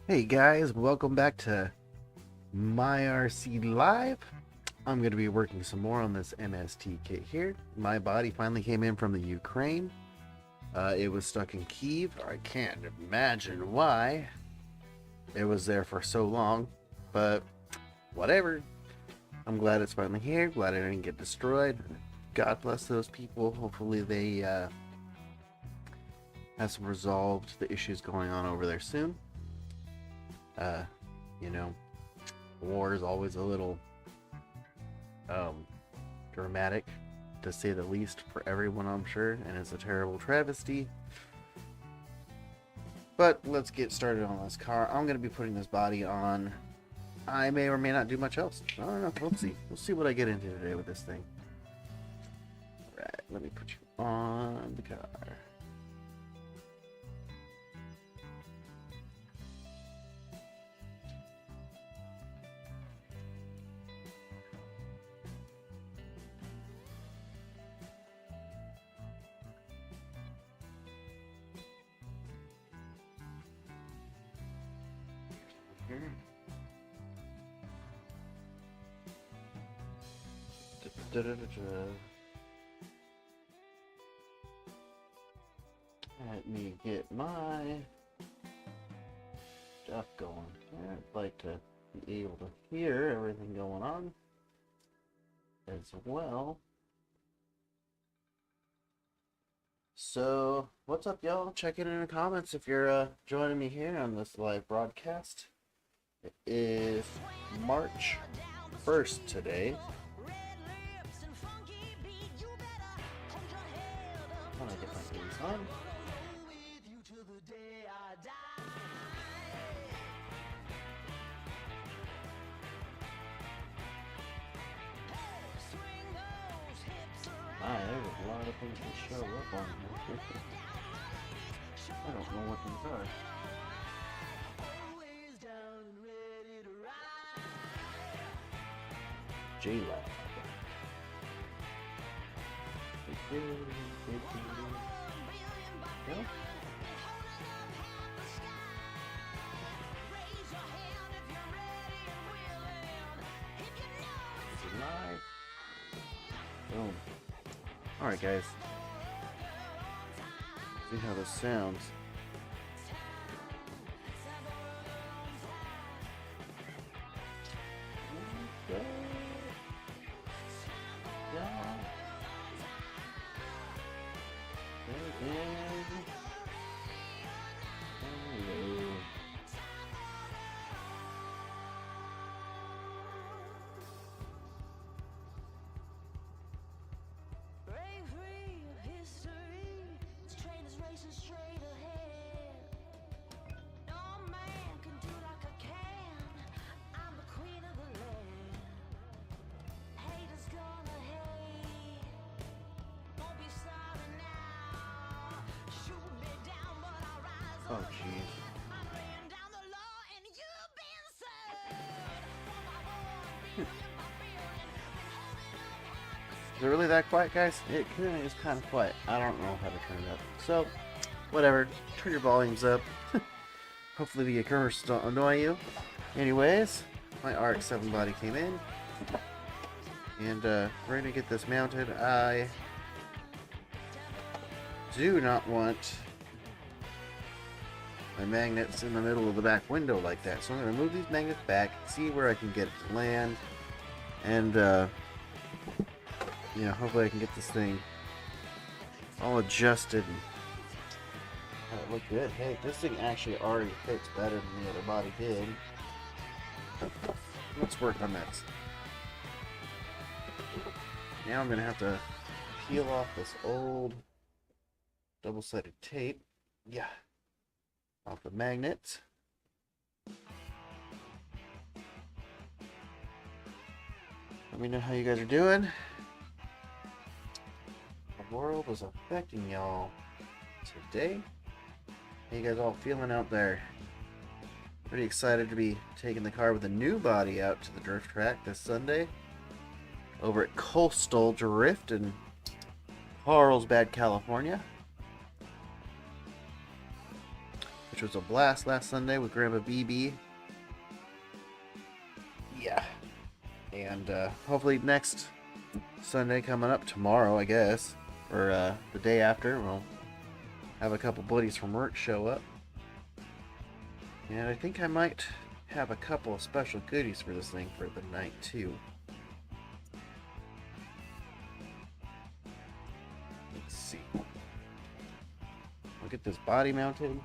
Hey guys, welcome back to MYRC Live. I'm going to be working some more on this MST kit here. My body finally came in from the Ukraine. It was stuck in Kyiv. I can't imagine why it was there for so long, but whatever. I'm glad it's finally here. Glad it didn't get destroyed. God bless those people. Hopefully they have some resolved the issues going on over there soon. You know, war is always a little dramatic, to say the least, for everyone, I'm sure, and it's a terrible travesty. But let's get started on this car. I'm going to be putting this body on. I may or may not do much else. I don't know. We'll see. We'll see what I get into today with this thing. Alright, let me put you on the car. Let me get my stuff going. I'd like to be able to hear everything going on as well. So, what's up, y'all? Check it in the comments if you're joining me here on this live broadcast. It is March 1st today. I'm gonna get my things on. There's a lot of things to show up on here. I don't know what these are. J-Lab. No? Live. Boom. Alright guys, see how this sounds. Okay. Yeah. Oh, jeez. Is it really that quiet, guys? It is kind of quiet. I don't know how to turn it up. So, whatever. Turn your volumes up. Hopefully the occurrence don't annoy you. Anyways, my MRX body came in. And we're going to get this mounted. I do not want my magnets in the middle of the back window like that. So I'm going to move these magnets back, see where I can get it to land, and you know, hopefully I can get this thing all adjusted and have it look good. Hey, this thing actually already fits better than the other body did. Let's work on that. Now I'm going to have to peel off this old double-sided tape. Yeah. Off the magnet. Let me know how you guys are doing. The world is affecting y'all today. How you guys all feeling out there? Pretty excited to be taking the car with a new body out to the drift track this Sunday over at Coastal Drift in Carlsbad, California. which was a blast last Sunday with Grandpa BB. Yeah. And hopefully next Sunday coming up tomorrow, I guess, or the day after, we'll have a couple buddies from work show up. And I think I might have a couple of special goodies for this thing for the night too. Let's see. I'll get this body mounted.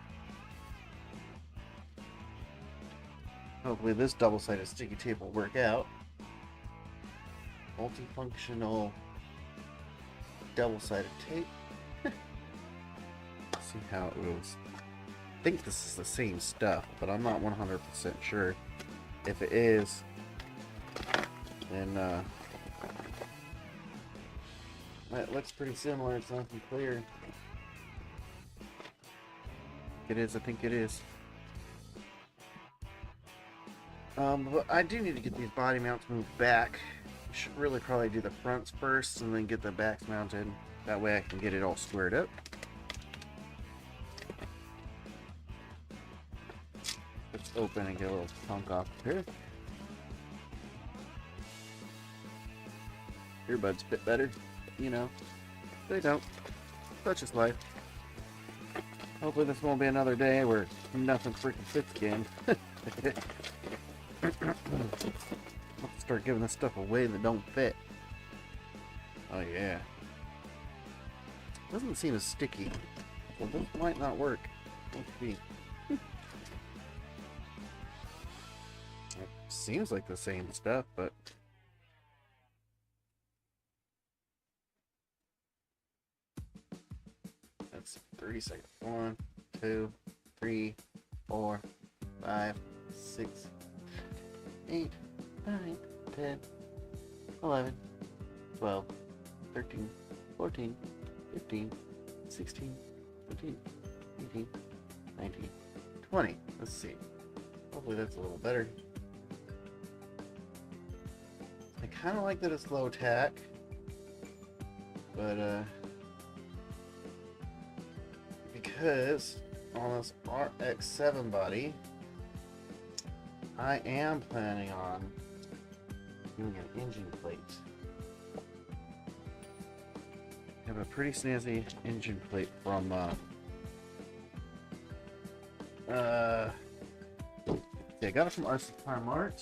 Hopefully this double-sided sticky tape will work out. Multifunctional double-sided tape. See how it goes. I think this is the same stuff, but I'm not 100% sure. If it is, then it looks pretty similar. It's nothing clear. It is. I think it is. But I do need to get these body mounts moved back. Should really probably do the fronts first and then get the backs mounted. That way I can get it all squared up. Let's open and get a little chunk off here. Earbuds fit better, you know. They don't. Such is life. Hopefully this won't be another day where nothing freaking fits again. Let's start giving this stuff away that don't fit. Oh yeah. Doesn't seem as sticky. So this might not work. Let's see. It seems like the same stuff, but that's 30 seconds. 1, 2, 3, 4, 5, 6, 8, 9, 10, 11, 12, 13, 14, 15, 16, 17, 18, 19, 20. Let's see. Hopefully that's a little better. I kind of like that it's low tack, but because on this RX-7 body, I am planning on doing an engine plate. I have a pretty snazzy engine plate from yeah, I got it from MYRC.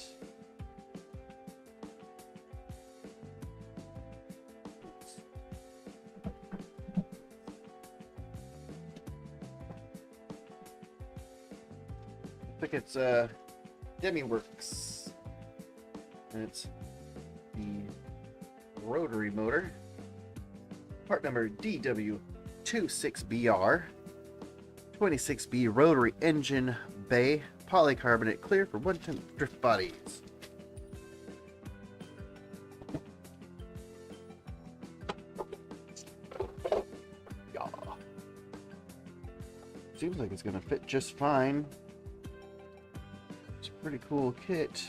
I think it's MYRC, and it's the rotary motor, part number DW26BR, 26B rotary engine bay, polycarbonate clear for 1/10 drift bodies. Yeah. Seems like it's gonna fit just fine. It's a pretty cool kit.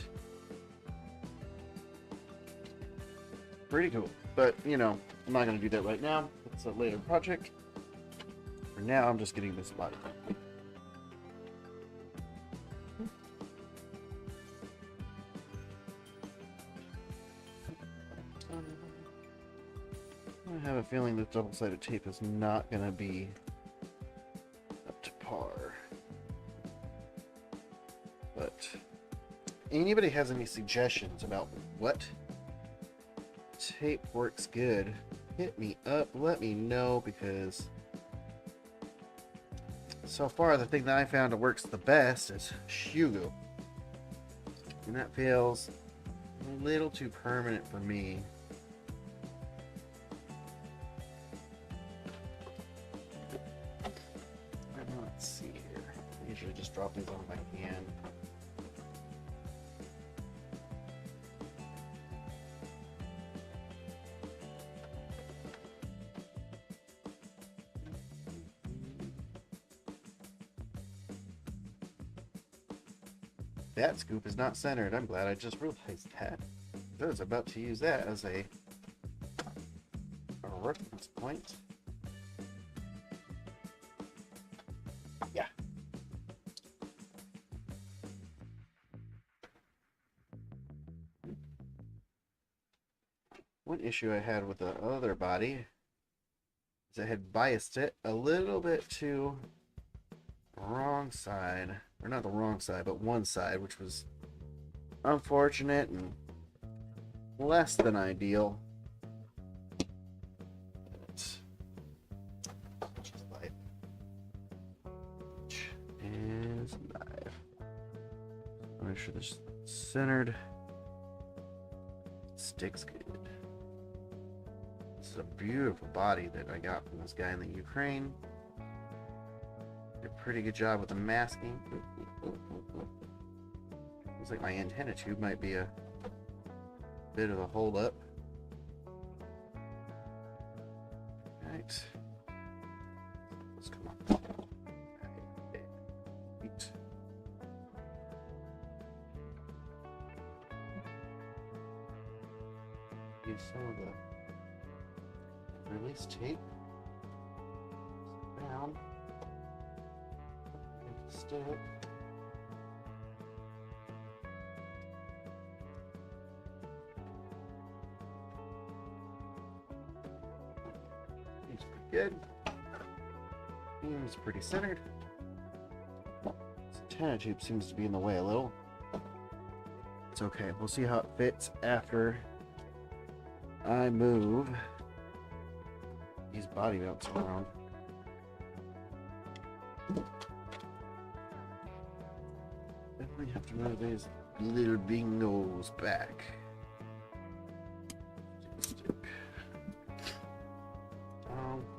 Pretty cool. But, you know, I'm not going to do that right now. It's a later project. For now, I'm just getting this body. I have a feeling that double-sided tape is not going to be up to par. But anybody has any suggestions about what tape works good, hit me up, let me know, because so far the thing that I found that works the best is Shugo, and that feels a little too permanent for me. Let's see here. I usually just drop these on my hand. That scoop is not centered. I'm glad I just realized that. I was about to use that as a reference point. Yeah. One issue I had with the other body is I had biased it a little bit to the wrong side, or not the wrong side, but one side, which was unfortunate and less than ideal. And knife. Make sure this is centered. Sticks good. This is a beautiful body that I got from this guy in the Ukraine. Did a pretty good job with the masking. Looks like my antenna tube might be a bit of a hold up. Right. Let's come on. Eat. Use some of the release tape down. Stick. Seems pretty good. Seems pretty centered. This antenna tube seems to be in the way a little. It's okay. We'll see how it fits after I move these body mounts around. Definitely have to move these little bingos back.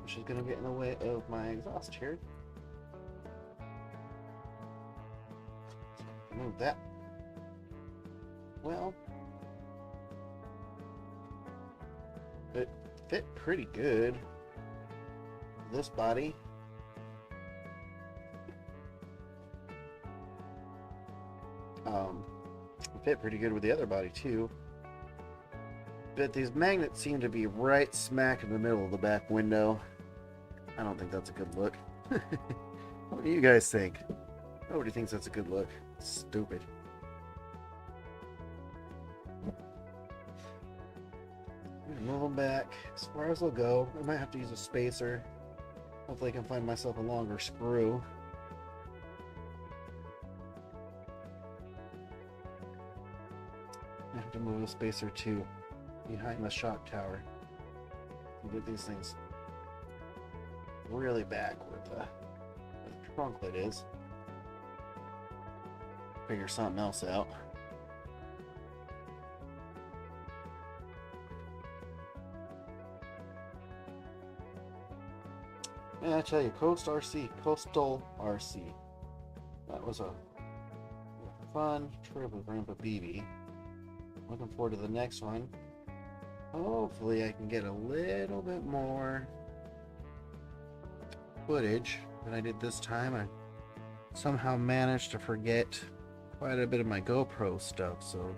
Which is going to get in the way of my exhaust here. Move that. Well, it fit pretty good. This body. Fit pretty good with the other body too. But these magnets seem to be right smack in the middle of the back window. I don't think that's a good look. What do you guys think? Nobody thinks that's a good look. It's stupid. I'm gonna move them back as far as they'll go. I might have to use a spacer. Hopefully I can find myself a longer screw. I have to move the spacer to behind the shock tower and get these things really back where the trunk lid is. Figure something else out. Yeah, I tell you, Coastal RC. That was a fun trip with Grandpa BB. Looking forward to the next one. Hopefully I can get a little bit more footage than I did this time. I somehow managed to forget quite a bit of my GoPro stuff, so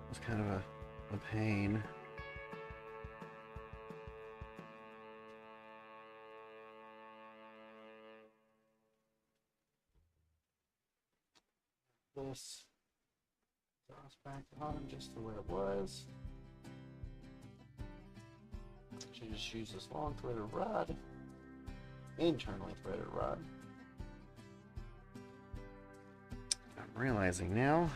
it's kind of a pain. This toss back on just the way it was. Should just use this long threaded rod, internally threaded rod. I'm realizing now,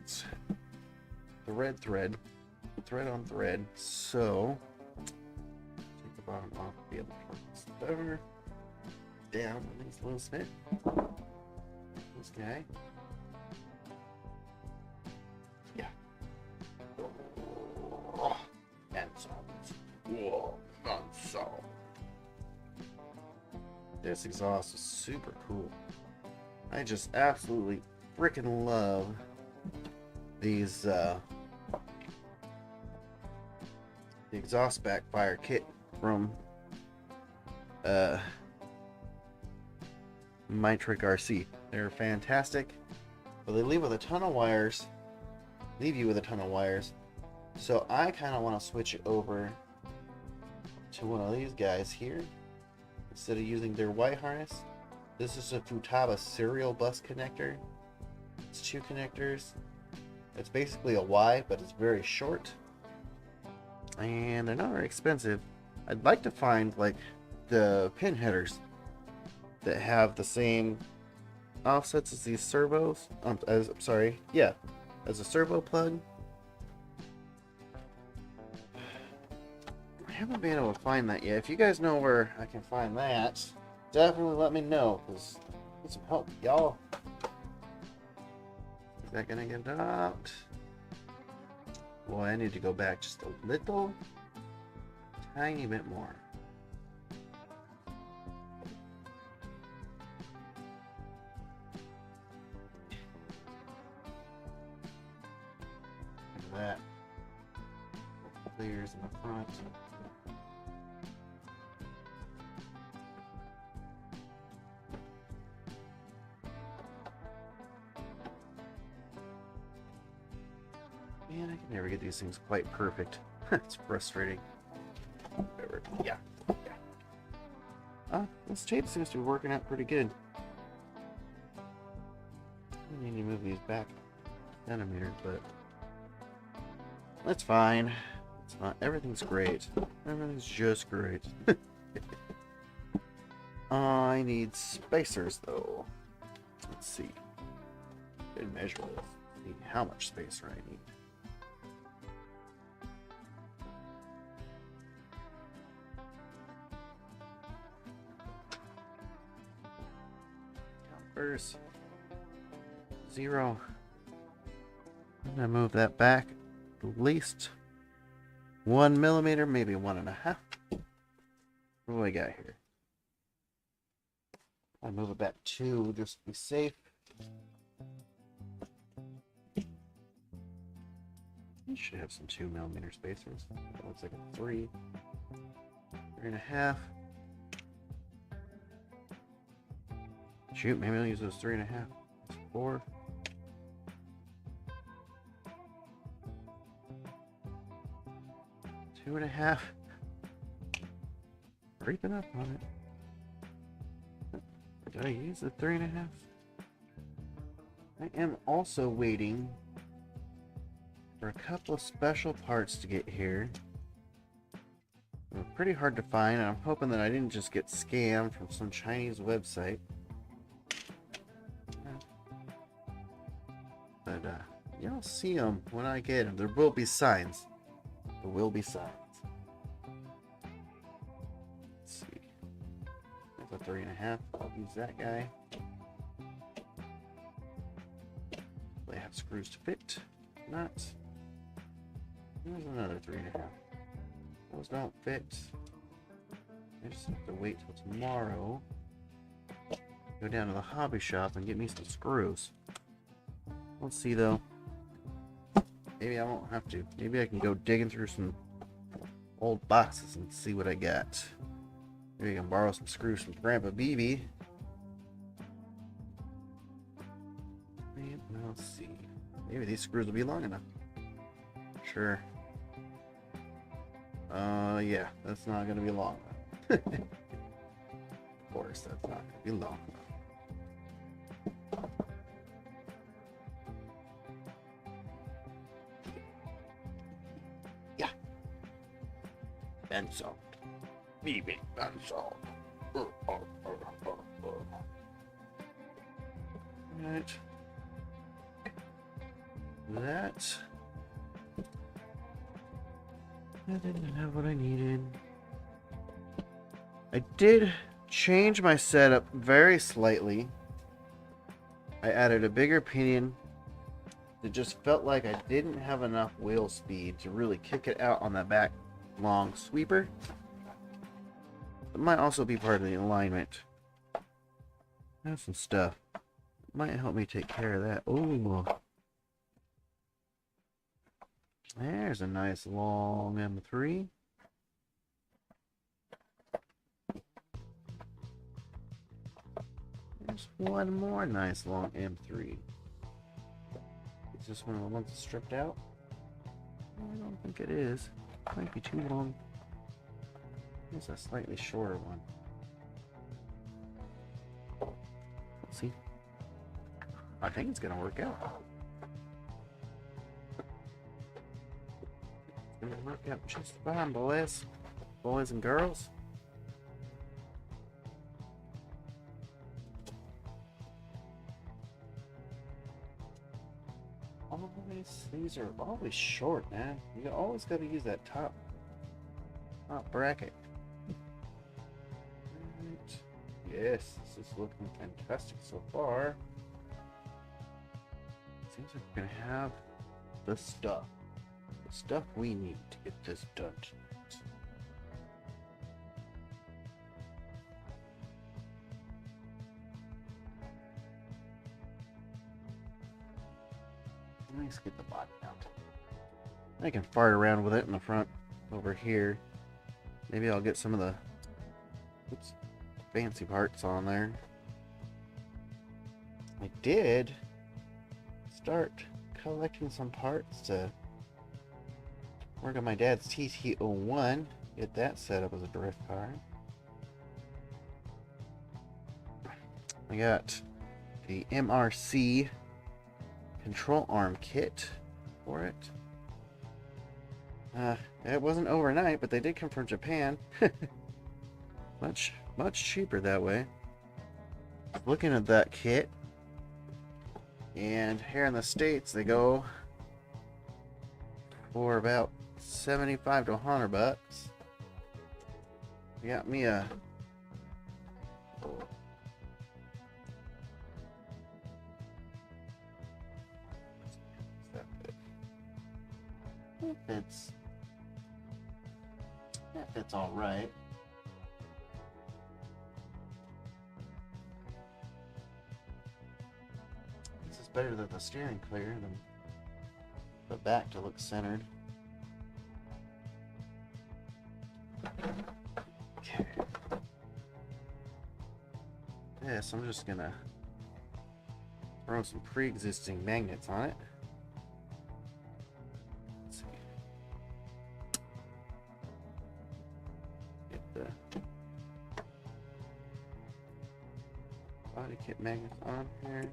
it's the red thread, thread on thread. So take the bottom off, be able to work this better. Down, release, loosen it. This guy. Yeah. And so. Whoa, not so. This exhaust is super cool. I just absolutely freaking love these the exhaust backfire kit from MYRC. They're fantastic, but they leave you with a ton of wires. So I kind of want to switch it over to one of these guys here instead of using their white harness. This is a Futaba serial bus connector. It's 2 connectors. It's basically a Y, but it's very short. And they're not very expensive. I'd like to find like the pin headers that have the same offsets as these servos. As a servo plug. I haven't been able to find that yet. If you guys know where I can find that, definitely let me know, because I need some help, y'all. Is that gonna get out? Boy, I need to go back just a little, tiny bit more. Look at that. Clears in the front. Man, I can never get these things quite perfect. It's frustrating. Whatever. Yeah. This tape seems to be working out pretty good. I need to move these back centimeters, but that's fine. It's not. Everything's great. Everything's just great. I need spacers, though. Let's see. Good measure this. See how much spacer I need. First, 0. I'm gonna move that back at least 1 millimeter, maybe 1.5. What do I got here? I move it back 2 just to be safe. You should have some 2 millimeter spacers. That looks like a 3, 3.5. Shoot, maybe I'll use those 3.5. 4. 2.5. Creeping up on it. Did I use the 3.5? I am also waiting for a couple of special parts to get here. They're pretty hard to find, and I'm hoping that I didn't just get scammed from some Chinese website. But you'll see them when I get them. There will be signs. There will be signs. Let's see. There's a 3.5. I'll use that guy. They have screws to fit. Not. There's another 3.5. Those don't fit. I just have to wait till tomorrow. Go down to the hobby shop and get me some screws. Let's see though. Maybe I won't have to. Maybe I can go digging through some old boxes and see what I got. Maybe I can borrow some screws from Grandpa BB. And we'll see. Maybe these screws will be long enough. Sure. Yeah, that's not gonna be long enough. Of course, that's not gonna be long enough. And so, BB, and so. Right. That. I didn't have what I needed. I did change my setup very slightly. I added a bigger pinion. It just felt like I didn't have enough wheel speed to really kick it out on that back long sweeper. It might also be part of the alignment. That's some stuff. Might help me take care of that. Ooh. There's a nice long M3. There's one more nice long M3. Is this one of the ones that's stripped out? I don't think it is. It might be too long. It's a slightly shorter one. See, I think it's gonna work out. It's gonna work out just fine, boys and girls. These are always short, man. You always got to use that top bracket. Right. Yes, this is looking fantastic so far. Seems like we're gonna have the stuff we need to get this done tonight. Let's get the body out. I can fart around with it in the front over here. Maybe I'll get some of the fancy parts on there. I did start collecting some parts to work on my dad's TT01. Get that set up as a drift car. I got the MRC control arm kit for it. It wasn't overnight, but they did come from Japan. much cheaper that way. Looking at that kit, and here in the States they go for about 75 to 100 bucks. Got me a that fits all right. This is better than the steering clear than the back to look centered. Okay. This, I'm just gonna throw some pre-existing magnets on it. Body kit magnets on here.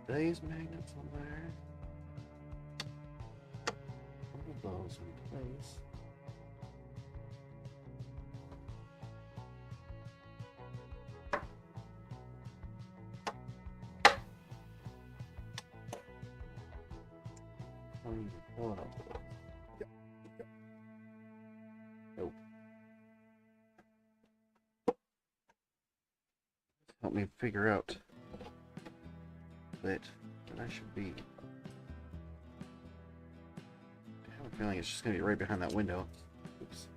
These magnets on there. Hold those in place. Pull it up. Nope. Help me figure out that I should be. I have a feeling it's just going to be right behind that window. Oops.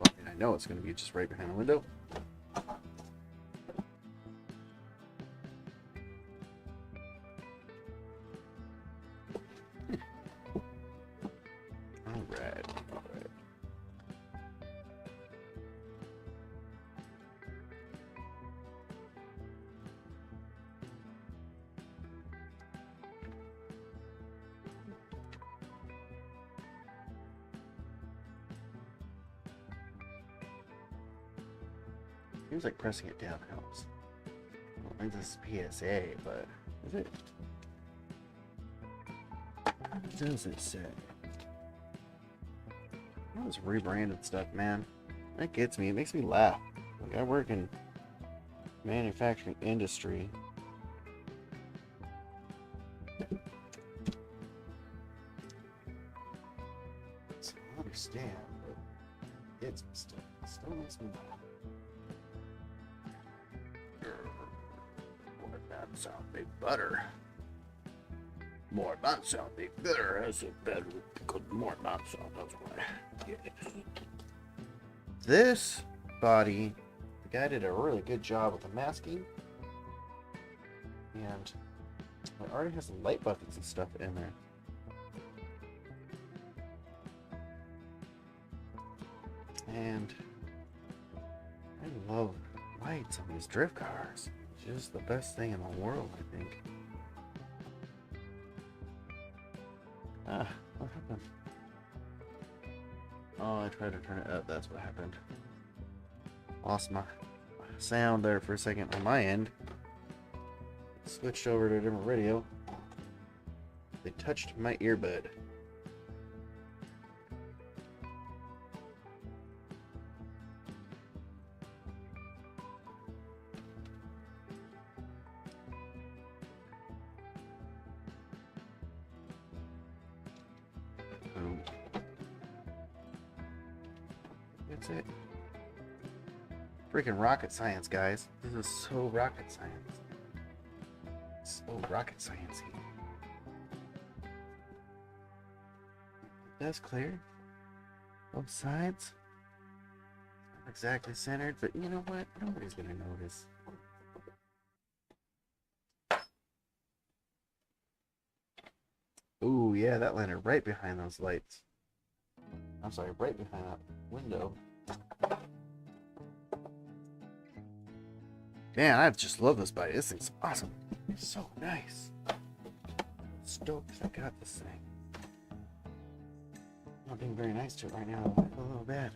Well, I know it's going to be just right behind the window. Seems like pressing it down helps. I don't think this is PSA, but is it? What does it say? All this rebranded stuff, man. That gets me. It makes me laugh. Like, I work in manufacturing industry. So I understand, but it still makes me laugh. More not sound big butter. More not sound big butter. I said better because more not sound. That's why. Yeah. This body, the guy did a really good job with the masking, and it already has some light buckets and stuff in there. And I love lights on these drift cars. It's just the best thing in the world, I think. What happened? Oh, I tried to turn it up. That's what happened. Lost my sound there for a second on my end. Switched over to a different radio. They touched my earbud. That's it. Freaking rocket science, guys. This is so rocket science. So rocket sciencey. That's clear. Both sides. Not exactly centered, but you know what? Nobody's gonna notice. Ooh, yeah, that landed right behind those lights. I'm sorry, right behind that window. Man, I just love this bike. This thing's awesome. It's so nice. Stoked I got this thing. Not being very nice to it right now. I feel a little bad.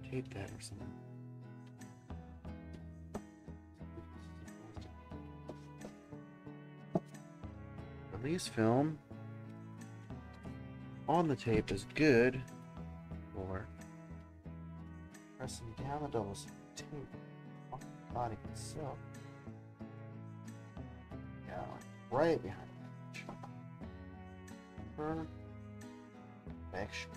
Tape that or something. Release film on the tape is good for pressing down the double tape on the body itself. Yeah, right behind it. Perfection.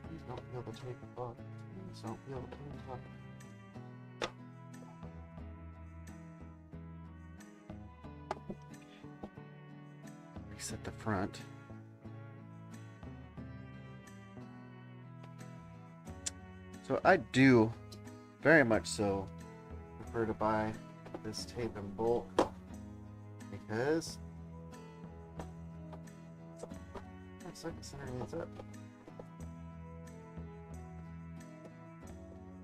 Please don't feel the tape above. Please don't feel the tape above. Reset the front. So I do very much so prefer to buy this tape in bulk because it's like the center needs up.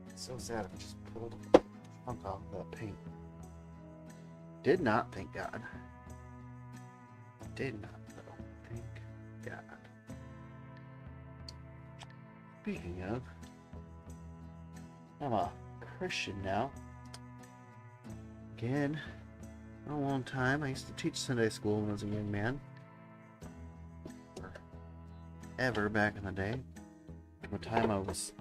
It's so sad if I just pulled the chunk off that paint. Did not, thank God. Did not, though. Thank God. Speaking of, I'm a Christian now. Again, for a long time. I used to teach Sunday school when I was a young man. Forever back in the day. From the time I was...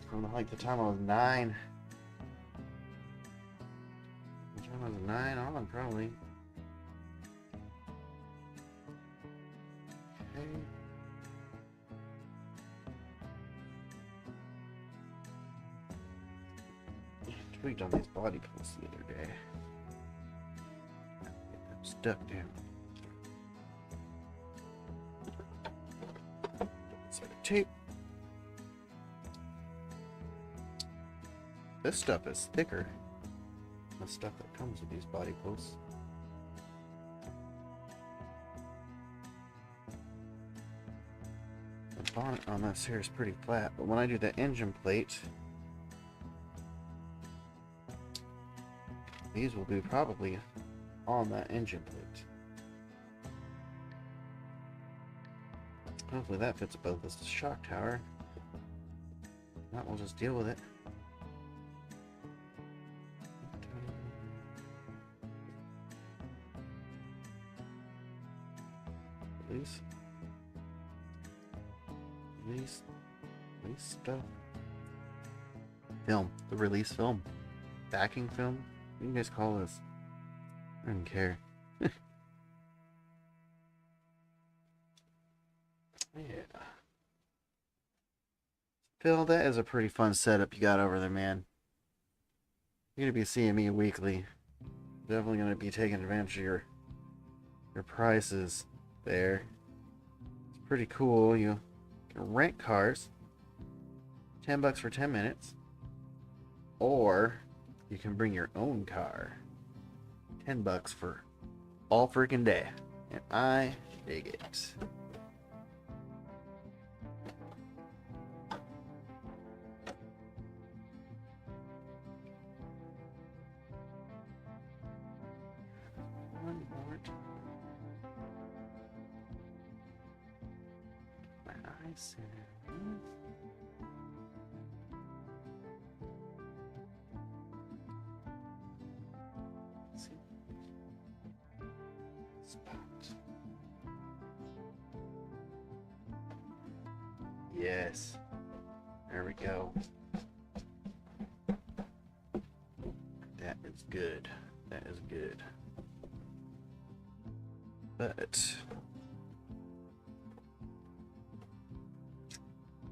from like the time I was 9. The time I was 9 on, probably. Okay. Tweaked on these body pulls the other day. Get them stuck down. So tape. This stuff is thicker than the stuff that comes with these body posts. The bonnet on this here is pretty flat, but when I do the engine plate, these will be probably on that engine plate. Hopefully that fits above this shock tower. That will just deal with it. Release stuff. Film. The release film. Backing film. What do you guys call this? I don't care. Yeah. Phil, that is a pretty fun setup you got over there, man. You're gonna be seeing me weekly. Definitely gonna be taking advantage of your prices there. It's pretty cool. You can rent cars. $10 for 10 minutes. Or you can bring your own car. $10 for all freaking day. And I dig it. One more time. My eyes center. Yes. There we go. That is good. That is good. But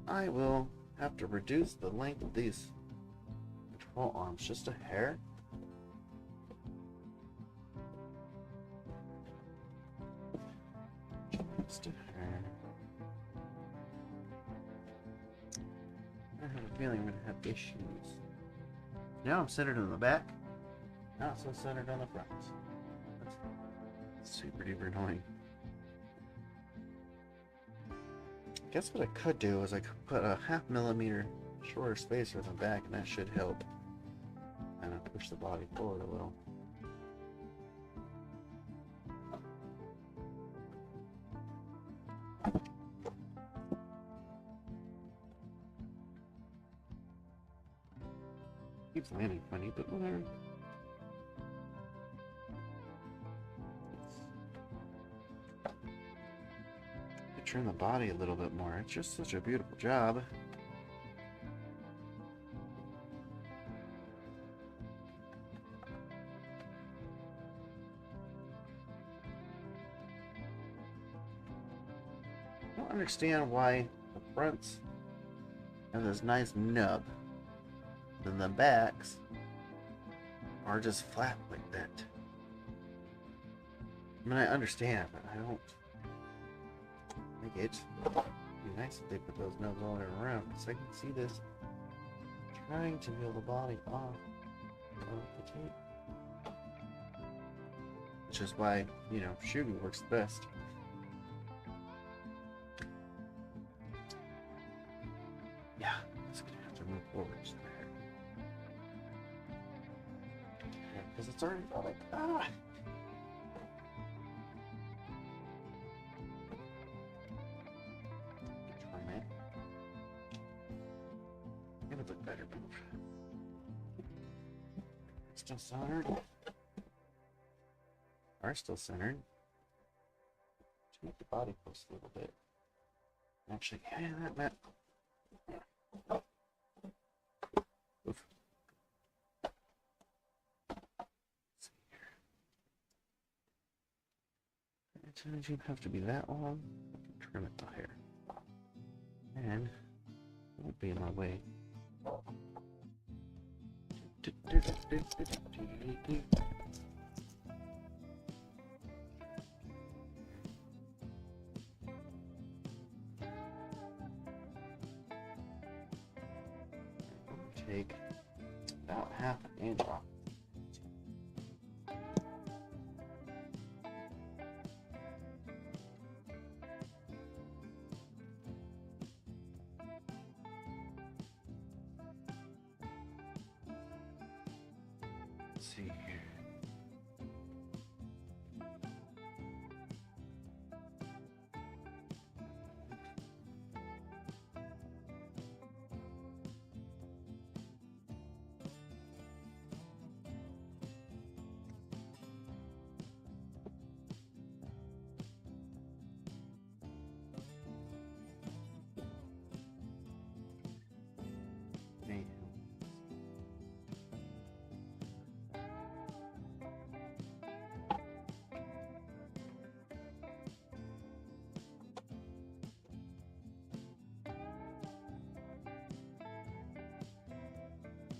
I will have to reduce the length of these control arms just a hair. Just a hair. I have a feeling I'm going to have issues. Now I'm centered in the back, not so centered on the front. That's super duper annoying. I guess what I could do is I could put a 1/2 millimeter shorter spacer in the back, and that should help kind of push the body forward a little. Keeps landing funny, but whatever. Trim the body a little bit more. It's just such a beautiful job. I don't understand why the fronts have this nice nub, then the backs are just flat like that. I mean, I understand, but I don't like it. It'd be nice if they put those nubs all the way around, so I can see this trying to peel the body off of the tape. Which is why, you know, shooting works best. Yeah, it's gonna have to move forward just there. Because it's already like, ah! Better move. Still centered. Are still centered. Make the body close a little bit. Actually, yeah, that. Oof. Let's see here. It doesn't have to be that long. I can trim it to here, and it won't be in my way. Take about 1/2 inch off. Let's see here.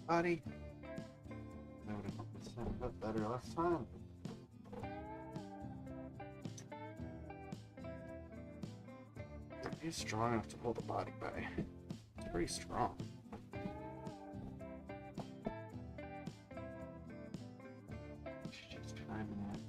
Body. I would have helped this a bit better last time. It's strong enough to hold the body by. It's pretty strong. Just time that.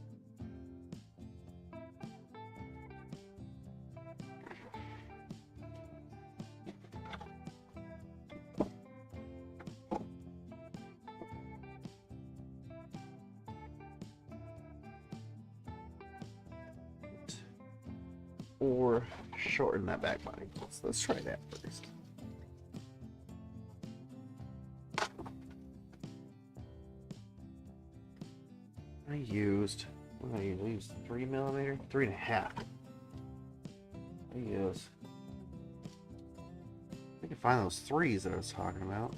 or shorten that back body. So let's try that first. I used 3mm, 3.5. I can find those 3s that I was talking about.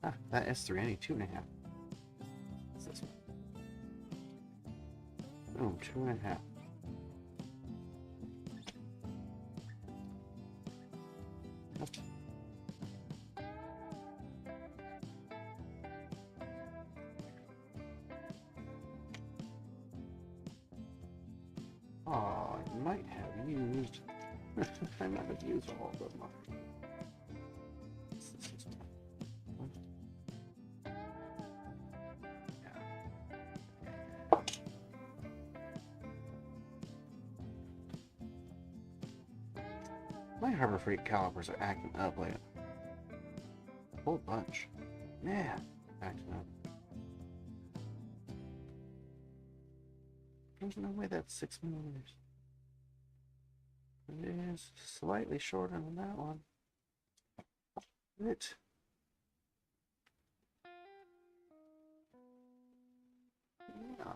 Ah, that S3, I need 2.5. What's this one? Boom, 2.5. Oh, I might have used. I might have used all of them. My Harbor Freight calipers are acting up like a whole bunch. Man, acting up. There's no way that's 6mm. It is slightly shorter than that one. It. Yeah.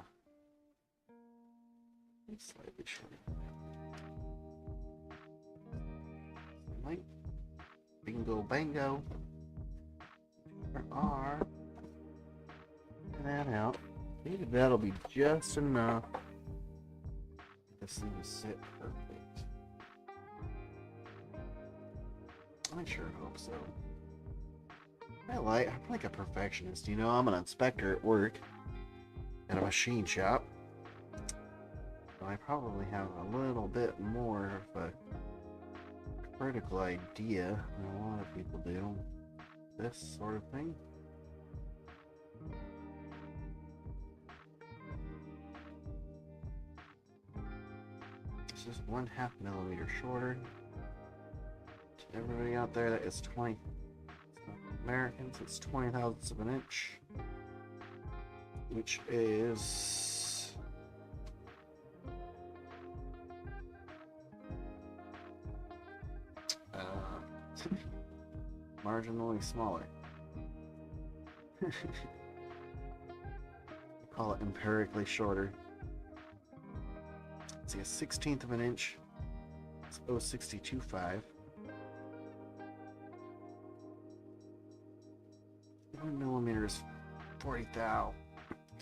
It's slightly shorter. Like, bingo bango. There are. That out. Maybe that'll be just enough. This thing to sit perfect. I sure hope so. I'm like a perfectionist, you know. I'm an inspector at work at a machine shop. So I probably have a little bit more of a critical idea than a lot of people do. This sort of thing. It's just 1/2mm shorter. To everybody out there, that is 20. Americans, it's 20 thousandths of an inch, which is marginally smaller. Call it empirically shorter. It's like a 1/16 of an inch. It's 0.625. 1mm is 40 thou.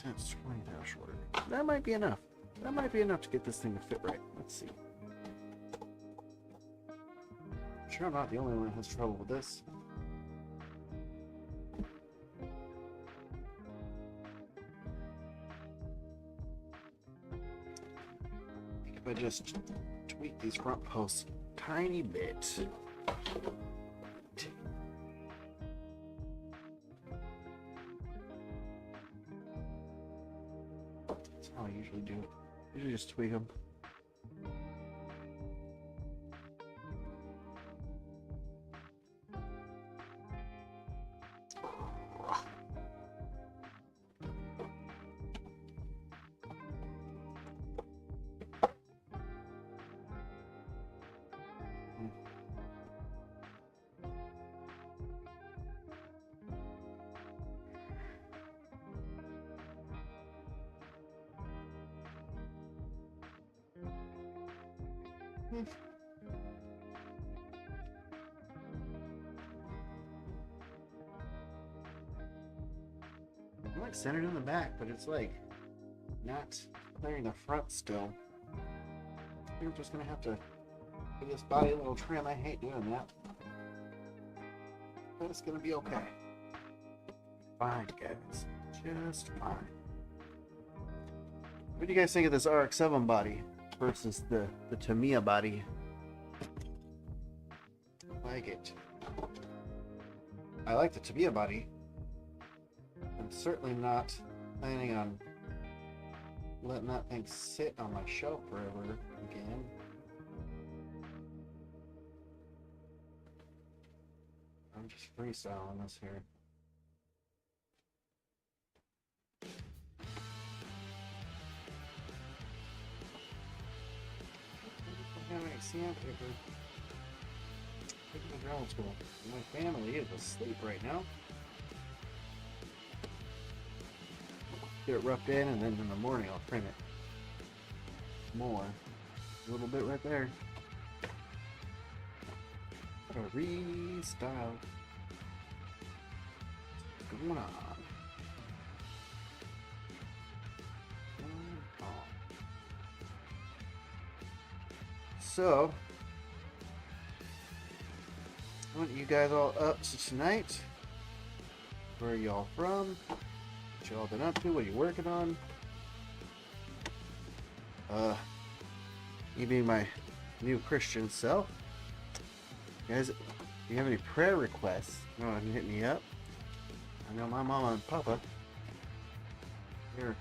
That's 20 thou shorter. That might be enough. That might be enough to get this thing to fit right. Let's see. Sure, I'm not the only one who has trouble with this. I think if I just tweak these front posts a tiny bit. That's how I usually do it. Usually just tweak them. I'm like centered in the back, but it's like not clearing the front still. I think I'm just gonna have to give this body a little trim. I hate doing that, but it's gonna be okay. Fine, guys, just fine. What do you guys think of this RX-7 body versus the Tamiya body? I like it. I like the Tamiya body. I'm certainly not planning on letting that thing sit on my shelf forever again. I'm just freestyling this here. sandpaper. Taking the ground school. My family is asleep right now. Get it roughed in, and then in the morning I'll trim it more. A little bit right there. Gotta restyle. What's going on? So, I want you guys all up to tonight. Where are y'all from? What y'all been up to? What are you working on? You being my new Christian self. Guys, if you have any prayer requests, go ahead and hit me up. I know my mama and papa, they're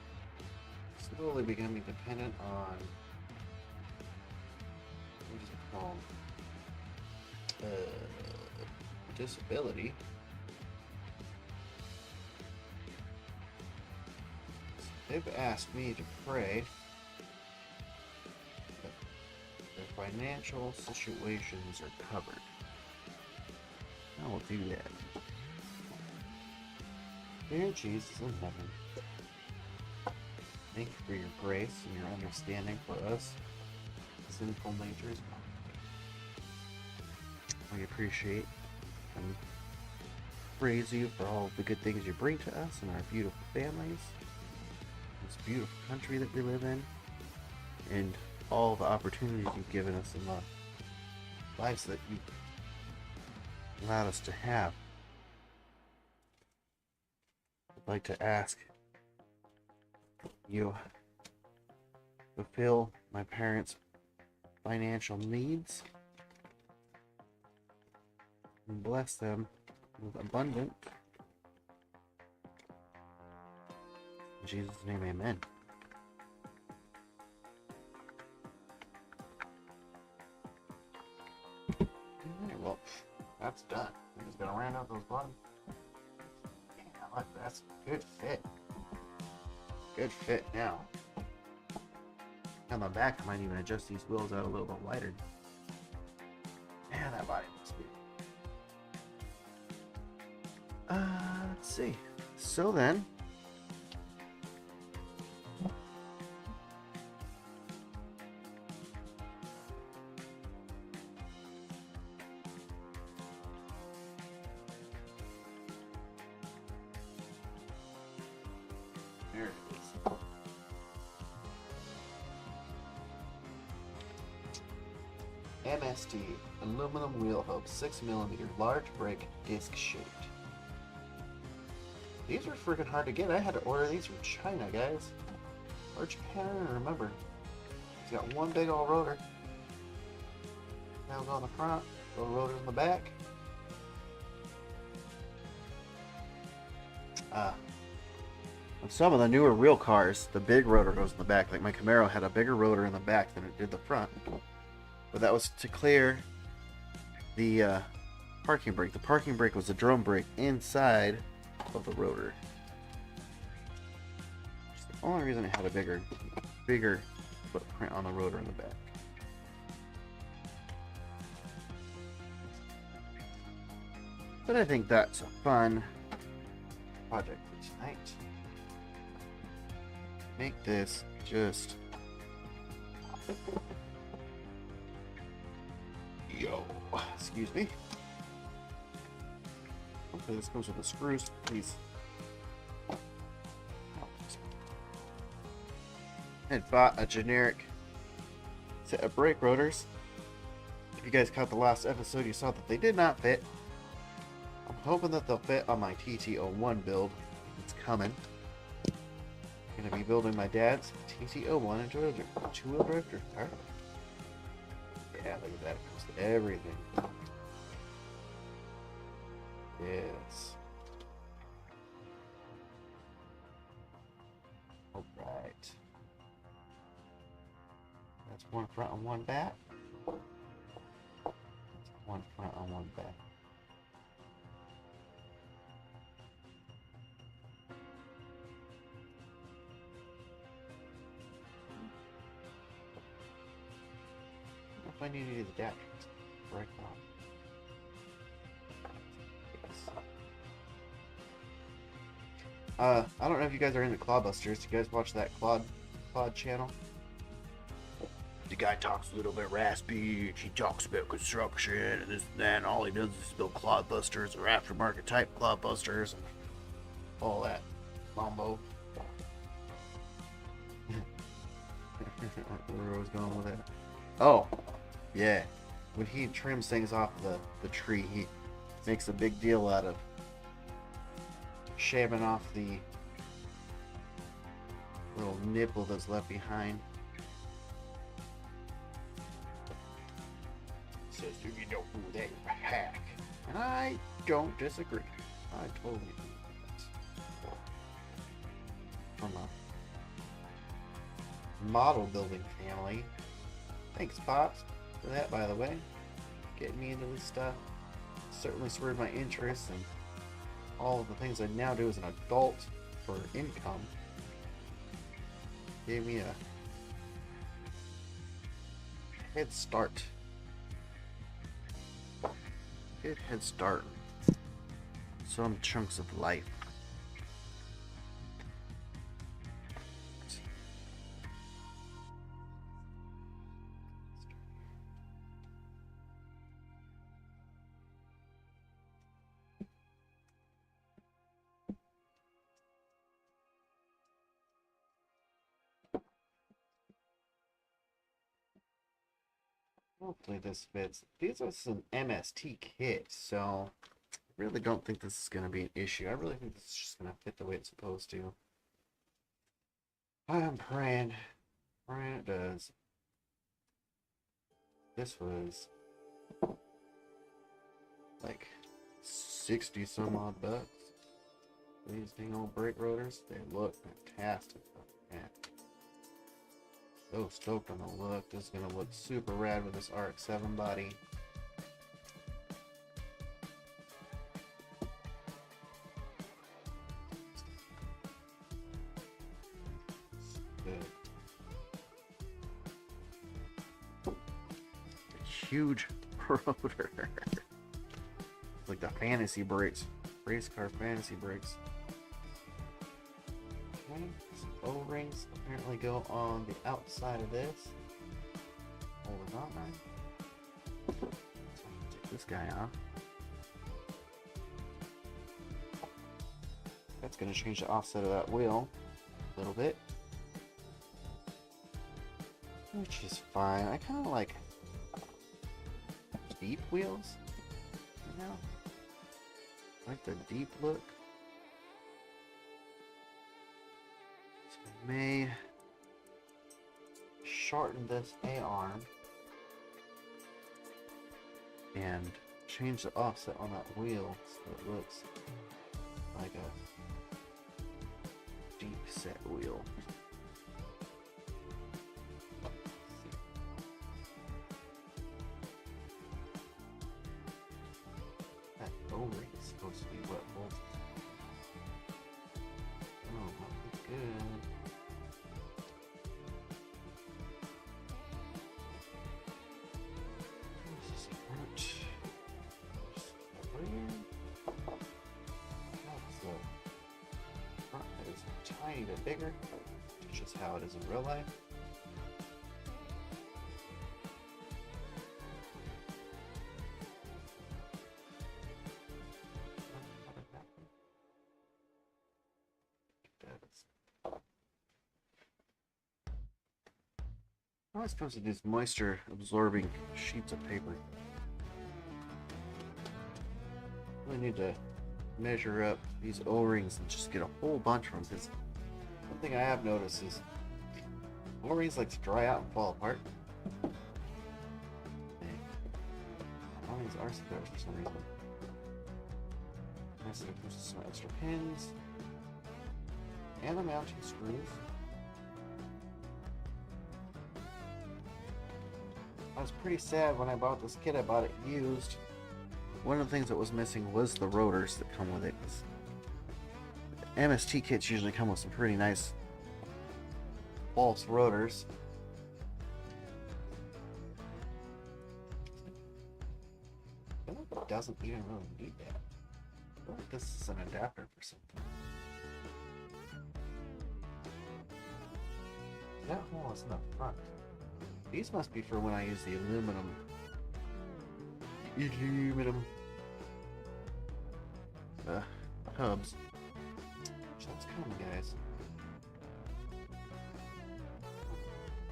slowly becoming dependent on disability. They've asked me to pray that their financial situations are covered. I will do that. Dear Jesus in heaven, thank you for your grace and your understanding for us, sinful natures. We appreciate and praise you for all the good things you bring to us and our beautiful families, this beautiful country that we live in, and all the opportunities you've given us in the lives that you've allowed us to have. I'd like to ask you fulfill my parents' financial needs and bless them with abundant. In Jesus' name, amen. Alright, well, that's done. I'm just gonna round out those bottom. Yeah, look, that's a good fit. Good fit now. On the back, I might even adjust these wheels out a little bit wider. Man, that body looks good. Let's see. So then, there it is. MST aluminum wheel hub, 6mm, large brake, disc shaped. These are freaking hard to get. I had to order these from China, guys. Or Japan, I don't remember. It's got one big old rotor. Tails on the front, little rotors in the back. On some of the newer real cars, the big rotor goes in the back. Like my Camaro had a bigger rotor in the back than it did the front. But that was to clear the parking brake. The parking brake was a drum brake inside of the rotor. It's the only reason it had a bigger footprint on the rotor in the back. But I think that's a fun project for tonight. Make this just excuse me. Hopefully this comes with the screws, please. I had bought a generic set of brake rotors. If you guys caught the last episode, you saw that they did not fit. I'm hoping that they'll fit on my TT01 build. It's coming. I'm going to be building my dad's TT01 into a two-wheel drive car. Yeah, look at that. It comes to everything. Yes. Alright. That's one front and one back. That's one front and one back. I need to do the adapters. Right now. I don't know if you guys are into Clawbusters. Do you guys watch that Claude channel? The guy talks a little bit raspy. He talks about construction and this and that. And all he does is build Clawbusters or aftermarket type Clawbusters and all that mambo. Where I was going with that? Oh, yeah. When he trims things off the tree, he makes a big deal out of shaving off the little nipple that's left behind. Says if you don't do that, you're a hack. And I don't disagree. I totally do that. From a model building family. Thanks, Pops, for that, by the way. Getting me into this stuff. Certainly spurred my interest in all of the things I now do as an adult for income. Gave me a head start. Good head start. Some chunks of life. Hopefully this fits. These are some MST kits, so I really don't think this is going to be an issue. I really think this is just going to fit the way it's supposed to. I'm praying it does. This was like 60 some odd bucks. These dang old brake rotors, they look fantastic. Man. So stoked on the look. This is going to look super rad with this RX-7 body. Good. A huge rotor. It's like the fantasy brakes. Race car fantasy brakes. Okay. O-rings apparently go on the outside of this. Hold it on, man. So I'm gonna take this guy off. That's gonna change the offset of that wheel a little bit, which is fine. I kind of like deep wheels, you know, like the deep look. May shorten this A-arm and change the offset on that wheel so it looks like a deep set wheel. That O-ring is supposed to be wet bolted. Oh, not good. Tiny bit bigger. It's just how it is in real life. I was supposed to do moisture absorbing sheets of paper. I need to measure up these O-rings and just get a whole bunch from them, because one thing I have noticed is O-rings like to dry out and fall apart. O-rings are supposed for some reason. I see there's some extra pins and the mounting screws. I was pretty sad when I bought this kit. I bought it used. One of the things that was missing was the rotors that come with it. MST kits usually come with some pretty nice false rotors. I feel like it doesn't even really need that. I feel like this is an adapter for something. That hole is in the front. These must be for when I use the aluminum. Hubs. So that's coming, guys.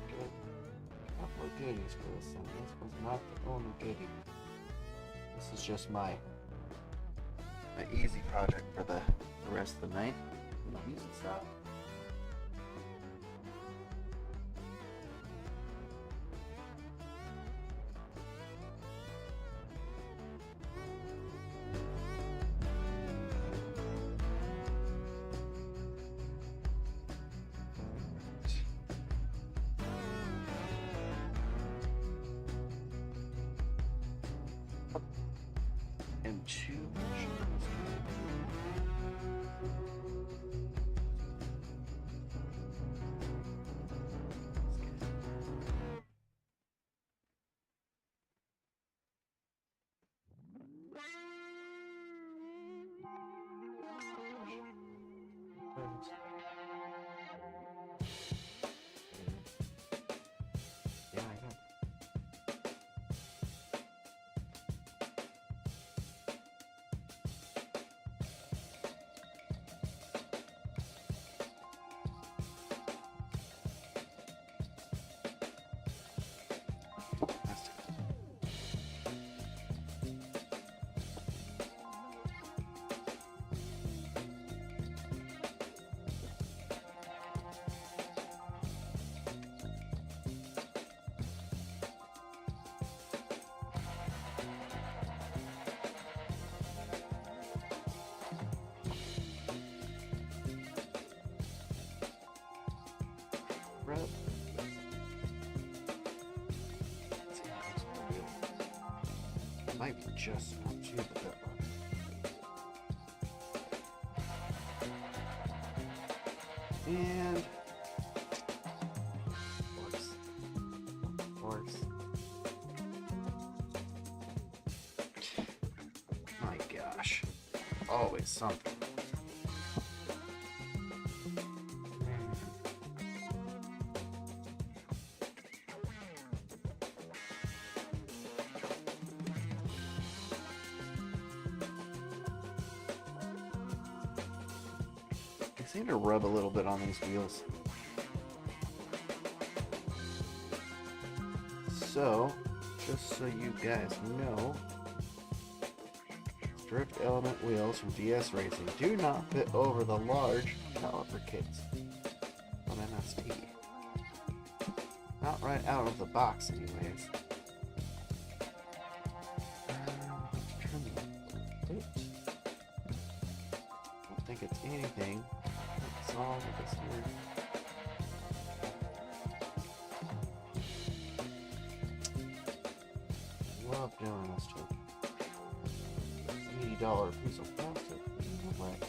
Good. Couple of goodies for this thing. This was not the only goodie. This is just my easy project for the rest of the night. Using stuff. And two yeah, I know. Rub. Might be just not too bad. And works. My gosh, always something. I seem to rub a little bit on these wheels. So, just so you guys know, drift element wheels from DS Racing do not fit over the large caliper kits on MST. Not right out of the box anyways. Let's trim it a bit. I don't think it's anything. That's all with this here. Love doing this to $80 piece of plastic. MRX.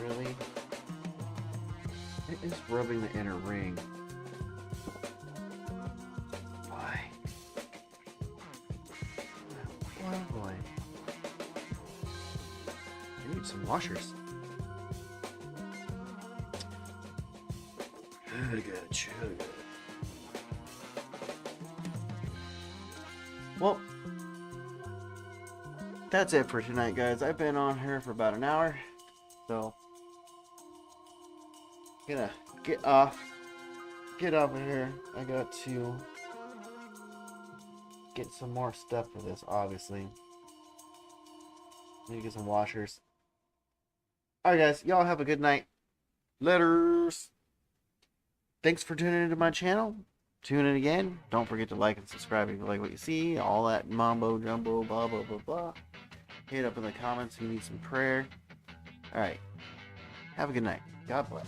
Really? It is rubbing the inner ring. Why? Why, boy? I need some washers. Chugga. Well, that's it for tonight, guys. I've been on here for about an hour, so gonna get off, get over here. I got to get some more stuff for this, obviously. Need to get some washers. Alright guys, y'all have a good night. Letters. Thanks for tuning into my channel. Tune in again. Don't forget to like and subscribe if you like what you see. All that mambo jumbo blah blah blah blah. Hit up in the comments if you need some prayer. Alright. Have a good night. God bless.